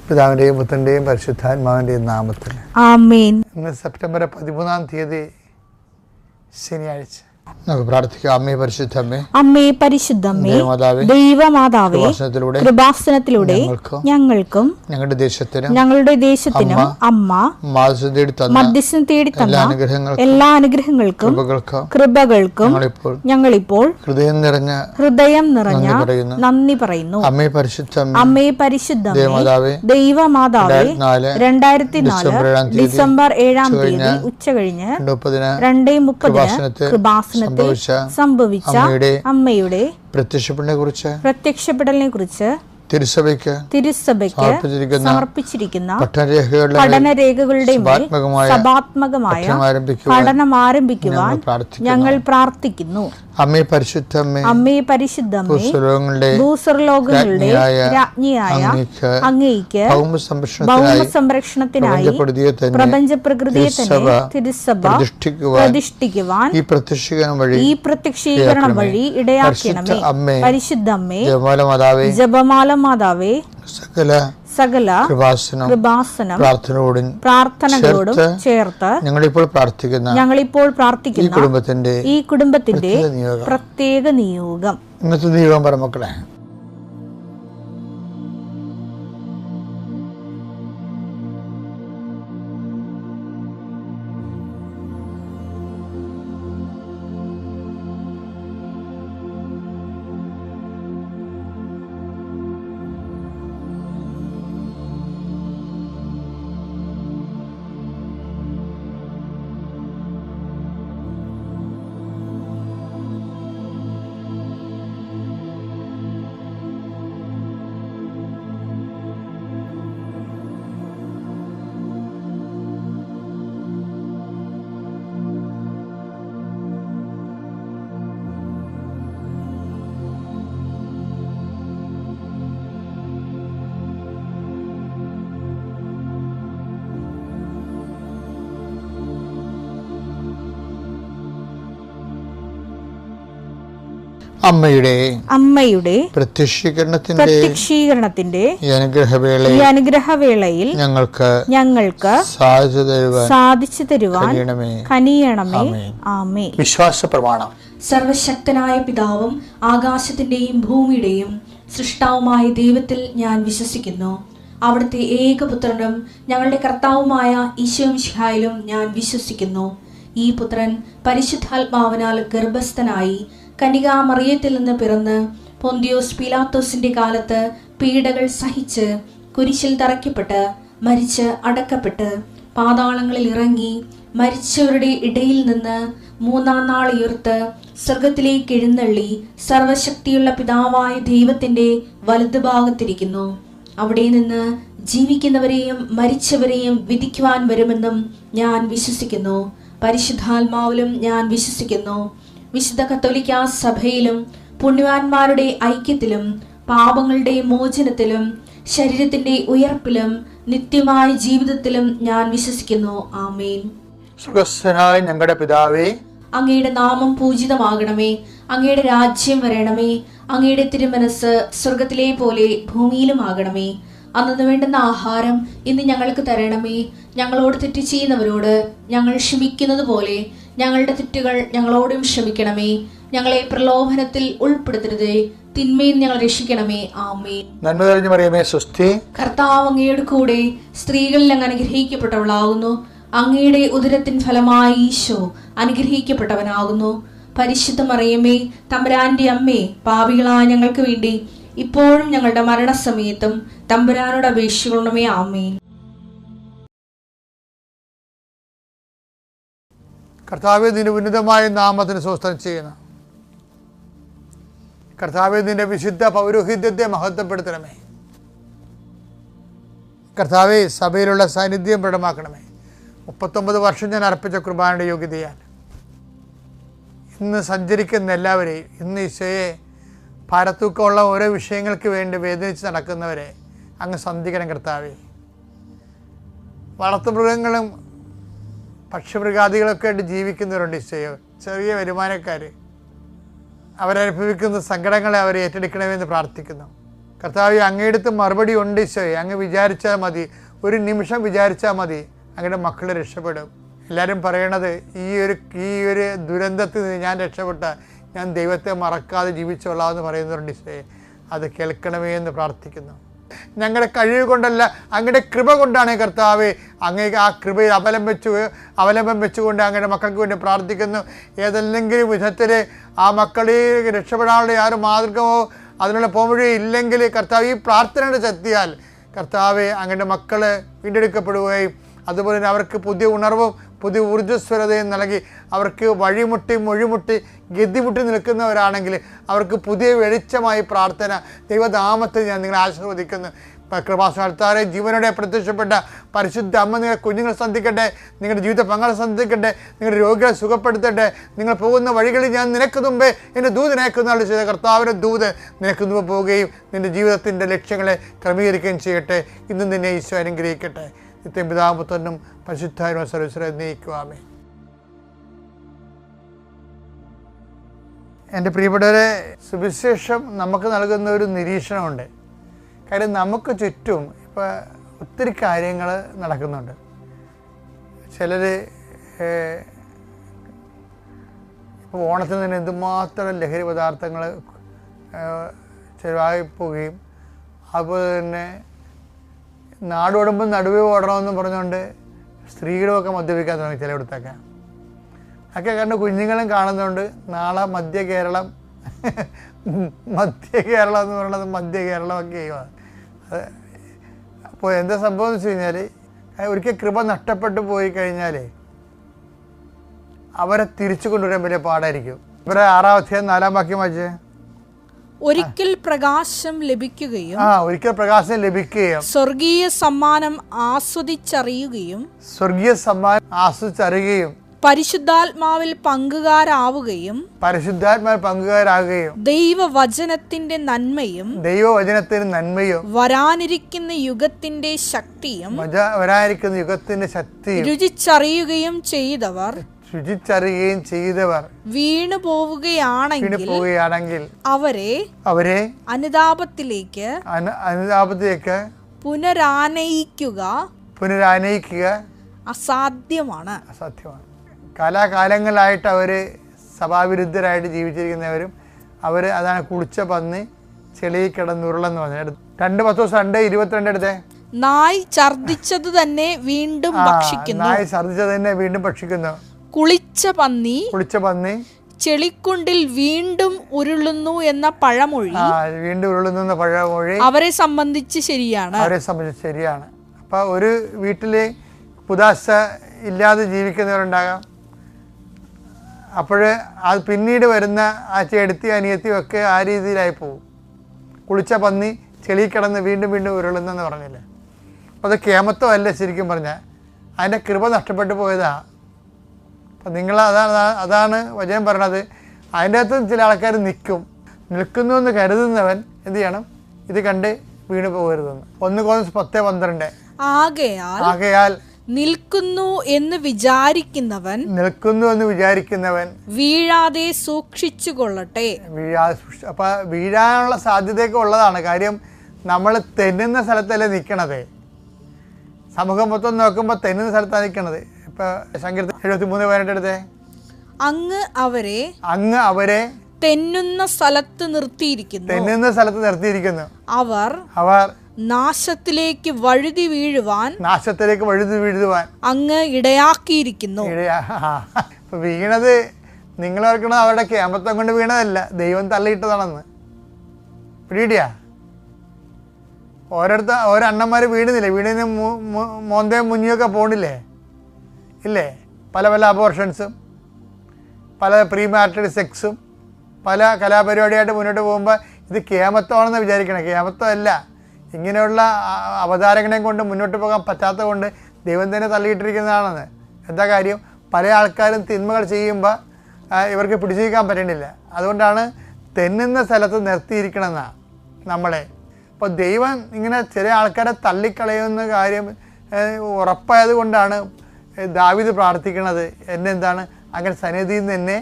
പിതാവിൻ്റെയും പുത്രൻ്റെയും പരിശുദ്ധാത്മാവിൻ്റെയും നാമത്തിൽ ആമേൻ. ഇന്ന് സെപ്റ്റംബർ 13 ശനിയാഴ്ച. നമുക്ക് പ്രാർത്ഥിക്കാം. അമ്മേ പരിശുദ്ധമ്മേ, അമ്മേ പരിശുദ്ധമ്മേ, ദൈവമാതാവേ, കൃപാസനത്തിലൂടെ ഞങ്ങൾക്കും ഞങ്ങളുടെ ദേശത്തിനും അമ്മ മധ്യസ്ഥം തേടി തന്ന എല്ലാ അനുഗ്രഹങ്ങൾക്കും കൃപകൾക്കും ഞങ്ങളിപ്പോൾ ഹൃദയം നിറഞ്ഞ നന്ദി പറയുന്നു. അമ്മേ പരിശുദ്ധമ്മേ, അമ്മേ പരിശുദ്ധമ്മേ, ദൈവമാതാവേ, 2004 ഡിസംബർ 7 ഉച്ചകഴിഞ്ഞ് 2:30 കൃപാസനത്തിൽ സംഭവിച്ച അമ്മയുടെ പ്രത്യക്ഷപ്പെടലിനെ കുറിച്ച് തിരുസഭയ്ക്ക് സമർപ്പിച്ചിരിക്കുന്ന പഠനരേഖകളുടെ സഭാത്മകമായ പഠനം ആരംഭിക്കുവാൻ ഞങ്ങൾ പ്രാർത്ഥിക്കുന്നു. അമ്മേ പരിശുദ്ധമ്മേ, അമ്മേ പരിശുദ്ധമ്മേ, ഭൂസ്വർലോകങ്ങളുടെ രാജ്ഞിയായ അങ്ങേയ്ക്ക് ഭൗമസംരക്ഷണത്തിനായി പ്രപഞ്ചപ്രകൃതിയെ തന്നെ തിരുസഭ പ്രതിഷ്ഠിക്കുവാൻ ഈ പ്രത്യക്ഷീകരണം വഴി ഇടയാക്കണമേ. പരിശുദ്ധമ്മേ, ജപമാല മാതാവേ, സകല കൃപാസനം പ്രാർത്ഥനകളോടും ചേർത്ത് ഞങ്ങളിപ്പോൾ പ്രാർത്ഥിക്കുന്ന ഈ കുടുംബത്തിന്റെ പ്രത്യേക നിയോഗം. ഇന്നത്തെ നിയോഗം പറ മക്കളെ. അമ്മയുടെ പ്രത്യക്ഷീകരണത്തിന്റെ ഈ അനുഗ്രഹവേളയിൽ ഞങ്ങൾക്ക് സാധിച്ചു തരുവാൻ കനിയണമേ. ആമേൻ. വിശ്വാസ പ്രമാണം. സർവശക്തനായ പിതാവും ആകാശത്തിന്റെയും ഭൂമിയുടെയും സൃഷ്ടാവുമായ ദൈവത്തിൽ ഞാൻ വിശ്വസിക്കുന്നു. അവിടുത്തെ ഏകപുത്രനും ഞങ്ങളുടെ കർത്താവുമായ ഈശോമിശിഹായിലും ഞാൻ വിശ്വസിക്കുന്നു. ഈ പുത്രൻ പരിശുദ്ധാത്മാവിനാൽ ഗർഭസ്ഥനായി കന്യകാമറിയത്തിൽ നിന്ന് പിറന്ന് പൊന്തിയോസ് പീലാത്തോസിന്റെ കാലത്ത് പീഡകൾ സഹിച്ച് കുരിശിൽ തറയ്ക്കപ്പെട്ട് മരിച്ച് അടക്കപ്പെട്ട് പാതാളങ്ങളിൽ ഇറങ്ങി മരിച്ചവരുടെ ഇടയിൽ നിന്ന് 3-ാം നാൾ ഉയർത്ത് സ്വർഗത്തിലേക്ക് എഴുന്നള്ളി സർവശക്തിയുള്ള പിതാവായ ദൈവത്തിന്റെ വലതുഭാഗത്തിരിക്കുന്നു. അവിടെ നിന്ന് ജീവിക്കുന്നവരെയും മരിച്ചവരെയും വിധിക്കുവാൻ വരുമെന്നും ഞാൻ വിശ്വസിക്കുന്നു. പരിശുദ്ധാത്മാവിലും ഞാൻ വിശ്വസിക്കുന്നു. വിശുദ്ധ കത്തോലിക്കാ സഭയിലും പുണ്യവാന്മാരുടെ ഐക്യത്തിലും പാപങ്ങളുടെ മോചനത്തിലും ശരീരത്തിന്റെ ഉയർപ്പിലും നിത്യമായ ജീവിതത്തിലും ഞാൻ വിശ്വസിക്കുന്നു. ആമേൻ. സ്വർഗ്ഗസ്ഥനായ ഞങ്ങളുടെ പിതാവേ, അങ്ങയുടെ നാമം പൂജിതമാകണമേ. അങ്ങയുടെ രാജ്യം വരണമേ. അങ്ങയുടെ തിരുമനസ് സ്വർഗത്തിലെ പോലെ ഭൂമിയിലും ആകണമേ. അന്നു വേണ്ടുന്ന ആഹാരം ഇന്ന് ഞങ്ങൾക്ക് തരണമേ. ഞങ്ങളോട് തെറ്റ് ചെയ്യുന്നവരോട് ഞങ്ങൾ ക്ഷമിക്കുന്നത് പോലെ ഞങ്ങളുടെ തെറ്റുകൾ ഞങ്ങളോടും ക്ഷമിക്കണമേ. ഞങ്ങളെ പ്രലോഭനത്തിൽ ഉൾപ്പെടുത്തരുതേ, തിന്മയിൽ ഞങ്ങൾ രക്ഷിക്കണമേ. ആമേൻ. നന്മ നിറഞ്ഞ മറിയമേ, സ്വസ്തി. കർത്താവ് അങ്ങയുടെ കൂടെ സ്ത്രീകളിൽ അങ്ങ് അനുഗ്രഹിക്കപ്പെട്ടവളാകുന്നു. അങ്ങയുടെ ഉദരത്തിൻ ഫലമായി ഈശോ അനുഗ്രഹിക്കപ്പെട്ടവനാകുന്നു. പരിശുദ്ധ മറിയമേ, തമ്പുരാന്റെ അമ്മേ, പാപികളായ ഞങ്ങൾക്ക് വേണ്ടി ഇപ്പോഴും ഞങ്ങളുടെ മരണസമയത്തും തമ്പുരാനോട് അപേക്ഷിക്കണമേ. ആമേൻ. കർത്താവേ, നിന്റെ ഉന്നതമായ നാമത്തിന് സ്വസ്ത്രം ചെയ്യുന്നു. കർത്താവേ, നിന്റെ വിശുദ്ധ പൗരോഹിത്യത്തെ മഹത്വപ്പെടുത്തണമേ. കർത്താവേ, സഭയിലുള്ള സാന്നിധ്യം പ്രകടമാക്കണമേ. 39 വർഷം ഞാൻ അർപ്പിച്ച കുർബാനയുടെ യോഗ്യതയാൽ ഇന്ന് സഞ്ചരിക്കുന്ന എല്ലാവരെയും, ഇന്ന് ഈശോയെ ഭാരത്തൂക്കമുള്ള ഓരോ വിഷയങ്ങൾക്ക് വേണ്ടി വേദനിച്ച് നടക്കുന്നവരെ അങ്ങ് സന്ധിക്കണം. കർത്താവേ, വളർത്തുമൃഗങ്ങളും പക്ഷിമൃഗാദികളൊക്കെ ആയിട്ട് ജീവിക്കുന്നവരുണ്ട് ഈശോയെ. ചെറിയ വരുമാനക്കാർ അവരനുഭവിക്കുന്ന സങ്കടങ്ങളെ അവർ ഏറ്റെടുക്കണമെന്ന് പ്രാർത്ഥിക്കുന്നു. കർത്താവേ, അങ്ങയുടെ മറുപടി ഉണ്ട് ഈശോയെ. അങ്ങ് വിചാരിച്ചാൽ മതി, ഒരു നിമിഷം വിചാരിച്ചാൽ മതി, അങ്ങയുടെ മക്കൾ രക്ഷപ്പെടും. എല്ലാവരും പറയണത് ഈ ഒരു ദുരന്തത്തിൽ നിന്ന് ഞാൻ രക്ഷപ്പെട്ട, ഞാൻ ദൈവത്തെ മറക്കാതെ ജീവിച്ചോളാമെന്ന് പറയുന്നുണ്ട് ഈശോയെ. അത് കേൾക്കണമേ എന്ന് പ്രാർത്ഥിക്കുന്നു. ഞങ്ങളുടെ കഴിവ് കൊണ്ടല്ല, അങ്ങയുടെ കൃപ കൊണ്ടാണ് കർത്താവേ. അങ്ങ് ആ കൃപയിൽ അവലംബം വെച്ചുകൊണ്ട് അങ്ങയുടെ മക്കൾക്ക് വേണ്ടി പ്രാർത്ഥിക്കുന്നു. ഏതെങ്കിലും വിധത്തിൽ ആ മക്കളെ രക്ഷപ്പെടാനുള്ള യാതൊരു മാർഗമോ അതിനുള്ള പോംവഴിയോ ഇല്ലെങ്കിൽ കർത്താവ്, ഈ പ്രാർത്ഥനയുടെ ശക്തിയാൽ കർത്താവെ അങ്ങയുടെ മക്കൾ വീണ്ടെടുക്കപ്പെടുകയും അതുപോലെ തന്നെ അവർക്ക് പുതിയ ഉണർവും പുതിയ ഊർജ്ജസ്വരതയും നൽകി അവർക്ക് മൊഴിമുട്ടി ഗതിമുട്ടി നിൽക്കുന്നവരാണെങ്കിൽ അവർക്ക് പുതിയ വെളിച്ചമായി പ്രാർത്ഥന ദൈവനാമത്തിൽ ഞാൻ നിങ്ങളെ ആശീർവദിക്കുന്നു. കൃപാസനത്താറെ ജീവനോടെ പ്രത്യക്ഷപ്പെട്ട പരിശുദ്ധ അമ്മ നിങ്ങളുടെ കുഞ്ഞുങ്ങളെ സന്ധിക്കട്ടെ, നിങ്ങളുടെ ജീവിത പങ്കാളെ സന്ധിക്കട്ടെ, നിങ്ങളുടെ രോഗികളെ സുഖപ്പെടുത്തട്ടെ. നിങ്ങൾ പോകുന്ന വഴികളിൽ ഞാൻ നിനക്ക് മുമ്പേ എൻ്റെ ദൂതനയക്കുന്ന ചെയ്ത കർത്താവിൻ്റെ ദൂത് നിനക്ക് മുമ്പ് പോവുകയും നിൻ്റെ ജീവിതത്തിൻ്റെ ലക്ഷ്യങ്ങളെ ക്രമീകരിക്കുകയും ചെയ്യട്ടെ. ഇന്നും നിന്നെ ഈശോ അനുഗ്രഹിക്കട്ടെ. നിത്യം പിതാവും പുത്രനും പരിശുദ്ധാത്മാവും സർവ്വീശ്വരൻ നയിക്കുവാമേ. എൻ്റെ പ്രിയപ്പെട്ടവരെ, സുവിശേഷം നമുക്ക് നൽകുന്ന ഒരു നിരീക്ഷണമുണ്ട്. കാര്യം നമുക്ക് ചുറ്റും ഇപ്പോൾ ഒത്തിരി കാര്യങ്ങൾ നടക്കുന്നുണ്ട്. ചിലർ ഇപ്പോൾ ഓണത്തിന് തന്നെ എന്തുമാത്രം ലഹരി പദാർത്ഥങ്ങൾ ചിലവായിപ്പോവുകയും അതുപോലെ തന്നെ നാടോടുമ്പോൾ നടുവേ ഓടണമെന്ന് പറഞ്ഞുകൊണ്ട് സ്ത്രീകളുമൊക്കെ മദ്യപിക്കാൻ തുടങ്ങി ചിലയിടത്തൊക്കെ. ഒക്കെ കണ്ട് കുഞ്ഞുങ്ങളും കാണുന്നുണ്ട്. നാളെ മധ്യ കേരളം എന്ന് പറയുന്നത് മധ്യ കേരളമൊക്കെ ചെയ്യുക. അപ്പോൾ എന്താ സംഭവം എന്ന് വെച്ച് കഴിഞ്ഞാൽ, ഒരിക്കൽ കൃപ നഷ്ടപ്പെട്ടു പോയി കഴിഞ്ഞാൽ അവരെ തിരിച്ചു കൊണ്ടുവരാൻ വലിയ പാടായിരിക്കും. ഇവരെ 6-ാം അധ്യായം 4-ാം വാക്യം വായിച്ചേ. ഒരിക്കൽ പ്രകാശം ലഭിക്കുകയും സ്വർഗീയ സമ്മാനം ആസ്വദിച്ചറിയുകയും പരിശുദ്ധാത്മാവിൽ പങ്കുകാരാവുകയും ദൈവവചനത്തിന്റെ നന്മയും വരാനിരിക്കുന്ന യുഗത്തിന്റെ ശക്തിയും രുചിച്ചറിയുകയും ചെയ്തവർ വീണു പോവുകയാണെങ്കിൽ അവരെ അനുതാപത്തിലേക്ക് പുനരാനയിക്കുക അസാധ്യമാണ്. കാലാകാലങ്ങളായിട്ട് അവർ സഭാവിരുദ്ധരായിട്ട് ജീവിച്ചിരിക്കുന്നവരും അതാണ് കുളിച്ച പന്നി ചെളിയിൽ കിടന്നുരുളെന്ന് പറഞ്ഞത്. 2:22 എടുത്തേ. നായ് ഛർദിച്ചത് തന്നെ വീണ്ടും ഭക്ഷിക്കുന്നു. കുളിച്ച പന്നി ചെളിക്കുണ്ടിൽ വീണ്ടും ഉരുളുന്നു എന്ന പഴമൊഴി അവരെ സംബന്ധിച്ച് ശരിയാണ്. അപ്പൊ ഒരു വീട്ടില് പുതാശ ഇല്ലാതെ ജീവിക്കുന്നവരുണ്ടാകാം. അപ്പോൾ അത് പിന്നീട് വരുന്ന ആ ചേട്ടത്തി അനിയത്തിയും ഒക്കെ ആ രീതിയിലായി പോകും. കുളിച്ച പന്നി ചെളി കിടന്ന് വീണ്ടും ഉരുളുന്നെന്ന് പറഞ്ഞില്ലേ. അപ്പോൾ അത് കേമത്വമല്ല ശരിക്കും പറഞ്ഞാൽ, അതിൻ്റെ കൃപ നഷ്ടപ്പെട്ടു പോയതാ. അപ്പം നിങ്ങൾ അതാണ് വചനം പറയണത്. അതിൻ്റെ അകത്ത് ചില ആൾക്കാർ നിൽക്കുന്നു എന്ന് കരുതുന്നവൻ എന്ത് ചെയ്യണം? ഇത് കണ്ട് വീണ് പോകരുതെന്ന്. 1 Corinthians 10:12. ആകയാൽ നിൽക്കുന്നു എന്ന് വിചാരിക്കുന്നവൻ വീഴാതെ സൂക്ഷിച്ചു കൊള്ളട്ടെ. അപ്പൊ വീഴാനുള്ള സാധ്യതയൊക്കെ ഉള്ളതാണ്. കാര്യം നമ്മൾ തെന്നുന്ന സ്ഥലത്തല്ലേ നിൽക്കണത്. സമൂഹം മൊത്തം നോക്കുമ്പോൾ തെന്നുന്ന സ്ഥലത്താണ് നിൽക്കണത്. ഇപ്പൊ സങ്കീർത്തനം 73:18 എടുത്തേ. അങ്ങ് അവരെ തെന്നുന്ന സ്ഥലത്ത് നിർത്തിയിരിക്കുന്നു. അവർ നാശത്തിലേക്ക് വഴുതി വീഴുവാൻ അങ്ങ് ഇടയാക്കിയിരിക്കുന്നു. വീണത് നിങ്ങൾ ഓർക്കണത് അവരുടെ കേമത്വം കൊണ്ട് വീണതല്ല, ദൈവം തള്ളിയിട്ടതാണെന്ന്. പിടിയിടിയാ. ഓരോ അണ്ണന്മാർ വീഴുന്നില്ലേ? വീടിന് മോന്തയും മുന്നിയൊക്കെ പോണില്ലേ? ഇല്ലേ? പല അബോർഷൻസും പല പ്രീമാരിറ്റൽ സെക്സും പല കലാപരിപാടിയായിട്ട് മുന്നോട്ട് പോകുമ്പോൾ ഇത് കേമത്വമാണെന്ന് വിചാരിക്കണം. കേമത്വമല്ല. ഇങ്ങനെയുള്ള അവതാരങ്ങളെയും കൊണ്ട് മുന്നോട്ട് പോകാൻ പറ്റാത്തത് കൊണ്ട് ദൈവം തന്നെ തള്ളിയിട്ടിരിക്കുന്നതാണെന്ന്. എന്താ കാര്യം? പല ആൾക്കാരും തിന്മകൾ ചെയ്യുമ്പോൾ ഇവർക്ക് പിടിച്ചിരിക്കാൻ പറ്റണില്ല. അതുകൊണ്ടാണ് തെന്നുന്ന സ്ഥലത്ത് നിർത്തിയിരിക്കണമെന്നാണ് നമ്മളെ. അപ്പോൾ ദൈവം ഇങ്ങനെ ചില ആൾക്കാരെ തള്ളിക്കളയുന്ന കാര്യം ഉറപ്പായത് കൊണ്ടാണ് ദാവീദ് പ്രാർത്ഥിക്കണത്. അങ്ങനെ സന്നിധിയിൽ നിന്ന് എന്നെ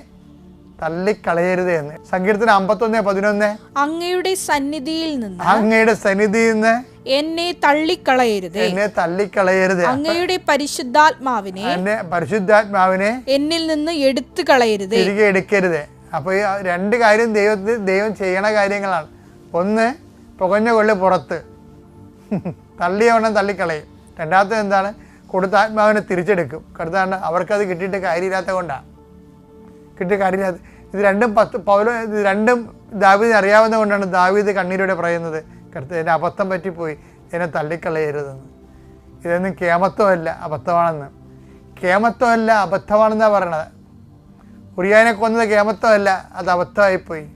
തള്ളിക്കളയരുത് എന്ന്. സങ്കീർത്തനം 51:11 അങ്ങയുടെ സന്നിധിയിൽ നിന്ന് എന്നെ തള്ളിക്കളയരുത്, അങ്ങയുടെ പരിശുദ്ധാത്മാവിനെ എന്നിൽ നിന്ന് എടുത്തു കളയരുത്, തിരികെ എടുക്കരുത്. അപ്പോൾ ഈ രണ്ട് കാര്യം ദൈവം ചെയ്യണ കാര്യങ്ങളാണ്. ഒന്ന്, പുകഞ്ഞ കൊള്ളി പുറത്ത് തള്ളിയവണ്ണം തള്ളിക്കളയും. രണ്ടാമത്തെ എന്താണ്? കൊടുത്ത ആത്മാവിനെ തിരിച്ചെടുക്കും. കടുത്താണ് അവർക്കത് കിട്ടിയിട്ട് കാര്യമില്ലാത്ത കൊണ്ടാണ്, കിട്ടിയ കാര്യമില്ലാത്ത. ഇത് രണ്ടും ദാവീദിന് അറിയാവുന്ന കൊണ്ടാണ് ദാവീദ് കണ്ണീരോടെ പറയുന്നത്, കർത്താവേ എന്നെ അബദ്ധം പറ്റിപ്പോയി, എന്നെ തള്ളിക്കളയരുതെന്ന്. ഇതൊന്നും കേമത്വമല്ല, അബദ്ധമാണെന്ന്. കേമത്വമല്ല, അബദ്ധമാണെന്നാണ് പറയണത്. ഉറിയാനെ കൊന്നത് കേമത്വമല്ല, അത് അബദ്ധമായിപ്പോയി.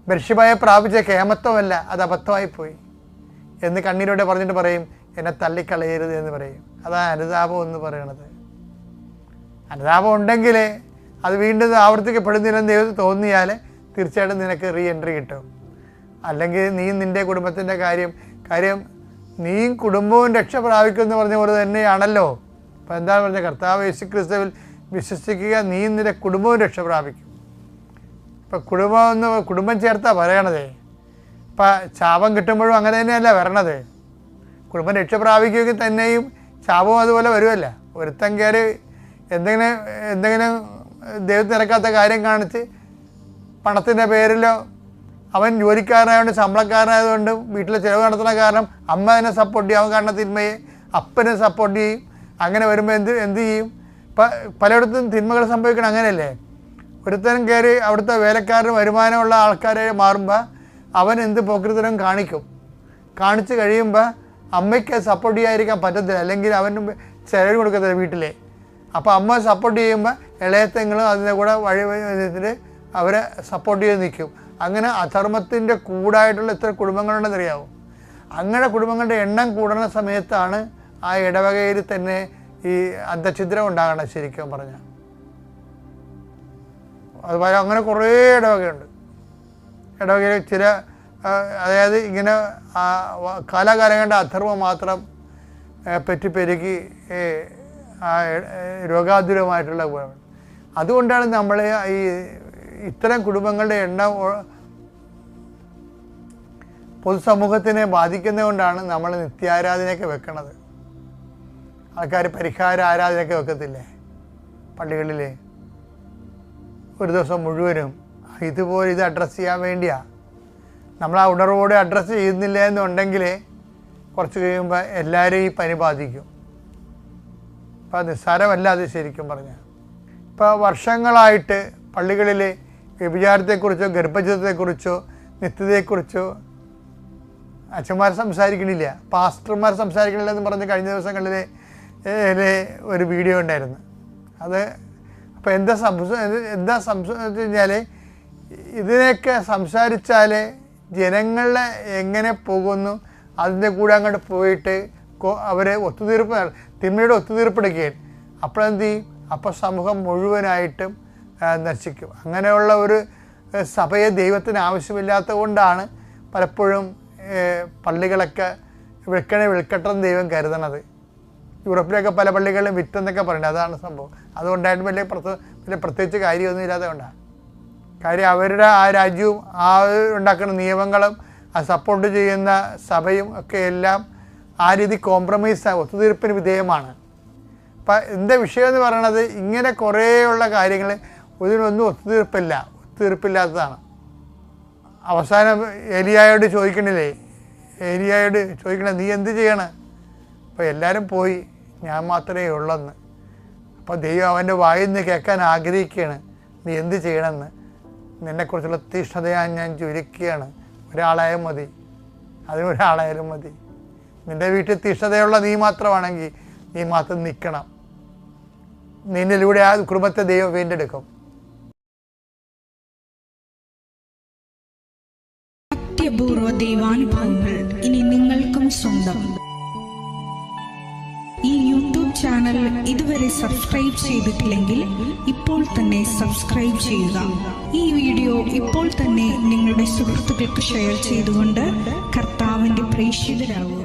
ബത്ശബയെ പ്രാപിച്ച കേമത്വമല്ല, അത് അബദ്ധമായിപ്പോയി എന്ന് കണ്ണീരോടെ പറഞ്ഞിട്ട് പറയും, എന്നെ തള്ളിക്കളയരുത് എന്ന് പറയും. അതാണ് അനുതാപം എന്ന് പറയണത്. അനുതാപം ഉണ്ടെങ്കിൽ അത് വീണ്ടും ആവർത്തിക്കപ്പെടുന്നില്ലെന്ന് ദൈവത്തിന് തോന്നിയാൽ തീർച്ചയായിട്ടും നിനക്ക് റീ എൻട്രി കിട്ടും. അല്ലെങ്കിൽ നീ നിൻ്റെ കുടുംബത്തിൻ്റെ കാര്യം നീയും കുടുംബവും രക്ഷ പ്രാപിക്കുമെന്ന് പറഞ്ഞ പോലെ തന്നെയാണല്ലോ. അപ്പോൾ എന്താണ് പറഞ്ഞത്? കർത്താവ് യേശുക്രിസ്തുവിൽ വിശ്വസിക്കുക, നീയും നിൻ്റെ കുടുംബവും രക്ഷ പ്രാപിക്കും. ഇപ്പം കുടുംബം ചേർത്താ പറയണതേ. ഇപ്പം ശാപം കിട്ടുമ്പോഴും അങ്ങനെ തന്നെയല്ല വരണത്. കുടുംബം രക്ഷ പ്രാപിക്കുമെങ്കിൽ തന്നെയും ശാപവും അതുപോലെ വരുമല്ല. ഒരുത്തൻ കയറി എന്തെങ്കിലും ദൈവത്തിന് ഇറക്കാത്ത കാര്യം കാണിച്ച് പണത്തിൻ്റെ പേരിലോ അവൻ ജോലിക്കാരനായതുകൊണ്ട് ശമ്പളക്കാരനായതുകൊണ്ട് വീട്ടിലെ ചിലവ് നടത്തുന്ന കാരണം അമ്മ അതിനെ സപ്പോർട്ട് ചെയ്യും, അവൻ കാണുന്ന തിന്മയെ അപ്പനെ സപ്പോർട്ട് ചെയ്യും. അങ്ങനെ വരുമ്പോൾ എന്ത് ചെയ്യും? പലയിടത്തും തിന്മകൾ സംഭവിക്കണം. അങ്ങനെയല്ലേ? ഒരുത്തരം കയറി അവിടുത്തെ വേലക്കാരന് വരുമാനമുള്ള ആൾക്കാരെ മാറുമ്പോൾ അവൻ എന്ത് പോക്കൃത്തരം കാണിച്ച് കഴിയുമ്പോൾ അമ്മയ്ക്ക് സപ്പോർട്ട് ചെയ്യാതിരിക്കാൻ പറ്റത്തില്ല, അല്ലെങ്കിൽ അവന് ചിലവ് കൊടുക്കത്തില്ല വീട്ടിലെ. അപ്പോൾ അമ്മ സപ്പോർട്ട് ചെയ്യുമ്പോൾ ഇളയത്തെങ്ങളും അതിൻ്റെ കൂടെ വഴിവെച്ചിട്ട് അവരെ സപ്പോർട്ട് ചെയ്ത് നിൽക്കും. അങ്ങനെ അധർമ്മത്തിൻ്റെ കൂടായിട്ടുള്ള എത്ര കുടുംബങ്ങളുണ്ടെന്നറിയാവും. അങ്ങനെ കുടുംബങ്ങളുടെ എണ്ണം കൂടുന്ന സമയത്താണ് ആ ഇടവകയിൽ തന്നെ ഈ അന്തഛിദ്രം ഉണ്ടാകണം. ശരിക്കും പറഞ്ഞാൽ അതുപോലെ അങ്ങനെ കുറേ ഇടവകയുണ്ട്. ഇടവകയിൽ ചില അതായത് ഇങ്ങനെ കാലാകാലം കണ്ട അധർമ്മം മാത്രം പെരുകി രോഗാതുരമായിട്ടുള്ള ഗുണം. അതുകൊണ്ടാണ് നമ്മൾ ഈ ഇത്തരം കുടുംബങ്ങളുടെ എണ്ണം പൊതുസമൂഹത്തിനെ ബാധിക്കുന്നതുകൊണ്ടാണ് നമ്മൾ നിത്യാരാധനയൊക്കെ വെക്കണത്. ആൾക്കാർ പരിഹാര ആരാധനയൊക്കെ വെക്കത്തില്ലേ പള്ളികളിൽ? ഒരു ദിവസം മുഴുവനും ഇതുപോലെ ഇത് അഡ്രസ്സ് ചെയ്യാൻ വേണ്ടിയാണ്. നമ്മൾ ആ ഉണർവോടെ അഡ്രസ്സ് ചെയ്യുന്നില്ല എന്നുണ്ടെങ്കിൽ കുറച്ച് കഴിയുമ്പോൾ എല്ലാവരും ഈ പനി ബാധിക്കും. അപ്പോൾ അത് നിസ്സാരമല്ല അത് ശരിക്കും പറഞ്ഞാൽ. ഇപ്പോൾ വർഷങ്ങളായിട്ട് പള്ളികളിൽ വ്യഭിചാരത്തെക്കുറിച്ചോ ഗർഭചിത്രത്തെക്കുറിച്ചോ നിത്യതയെക്കുറിച്ചോ അച്ഛന്മാർ സംസാരിക്കണില്ല, പാസ്റ്റർമാർ സംസാരിക്കണില്ല എന്ന് പറഞ്ഞ് കഴിഞ്ഞ ദിവസങ്ങളിൽ ഒരു വീഡിയോ ഉണ്ടായിരുന്നു. അത് അപ്പോൾ എന്താ സംസാരിച്ചു കഴിഞ്ഞാൽ ഇതിനെയൊക്കെ സംസാരിച്ചാൽ ജനങ്ങളെ എങ്ങനെ പോകുന്നു അതിൻ്റെ കൂടെ അങ്ങോട്ട് പോയിട്ട് അവരെ തിന്മയുടെ ഒത്തുതീർപ്പെടുകയും അപ്പോഴെന്ത് ചെയ്യും? അപ്പോൾ സമൂഹം മുഴുവനായിട്ടും നശിക്കും. അങ്ങനെയുള്ള ഒരു സഭയെ ദൈവത്തിന് ആവശ്യമില്ലാത്തത് കൊണ്ടാണ് പലപ്പോഴും പള്ളികളൊക്കെ വിൽക്കട്ടെന്ന് ദൈവം കരുതണത്. യൂറോപ്പിലൊക്കെ പല പള്ളികളിലും വിറ്റെന്നൊക്കെ പറയുന്നത് അതാണ് സംഭവം. അതുകൊണ്ടായിട്ട് വലിയ പ്രത്യേകിച്ച് കാര്യമൊന്നും ഇല്ലാതെ കൊണ്ടാണ്. കാര്യം അവരുടെ ആ രാജ്യവും ആ ഉണ്ടാക്കുന്ന നിയമങ്ങളും ആ സപ്പോർട്ട് ചെയ്യുന്ന സഭയും ഒക്കെ എല്ലാം ആ രീതി കോംപ്രമൈസ് ഒത്തുതീർപ്പിന് വിധേയമാണ്. അപ്പം എൻ്റെ വിഷയം എന്ന് പറയണത് ഇങ്ങനെ കുറേയുള്ള കാര്യങ്ങൾ ഇതിനൊന്നും ഒത്തുതീർപ്പില്ലാത്തതാണ്. അവസാനം ഏലിയായോട് ചോദിക്കണില്ലേ, നീ എന്ത് ചെയ്യണം? അപ്പോൾ എല്ലാവരും പോയി, ഞാൻ മാത്രമേ ഉള്ളെന്ന്. അപ്പോൾ ദൈവം അവൻ്റെ വായിൽ നിന്ന് കേൾക്കാൻ ആഗ്രഹിക്കുകയാണ്, നീ എന്ത് ചെയ്യണമെന്ന്. നിന്നെക്കുറിച്ചുള്ള തീഷ്ണതയാൻ ഞാൻ ചുരുക്കുകയാണ്. ഒരാളായാലും മതി, അതിനൊരാളായാലും മതി. നിൻ്റെ വീട്ടിൽ തീഷ്ണതയുള്ള നീ മാത്രമാണെങ്കിൽ നീ മാത്രം നിൽക്കണം. നിന്നിലൂടെ ആ കുടുംബത്തെ ദൈവം വീണ്ടെടുക്കും. അത്യപൂർവ ദൈവാനുഭവങ്ങൾ ഇനി നിങ്ങൾക്കും സ്വന്തം. ഈ യൂട്യൂബ് ചാനൽ ഇതുവരെ സബ്സ്ക്രൈബ് ചെയ്തിട്ടില്ലെങ്കിൽ ഇപ്പോൾ തന്നെ സബ്സ്ക്രൈബ് ചെയ്യുക. ഈ വീഡിയോ ഇപ്പോൾ തന്നെ നിങ്ങളുടെ സുഹൃത്തുക്കൾക്ക് ഷെയർ ചെയ്തുകൊണ്ട് കർത്താവിൻ്റെ പ്രേക്ഷിതരാകുക.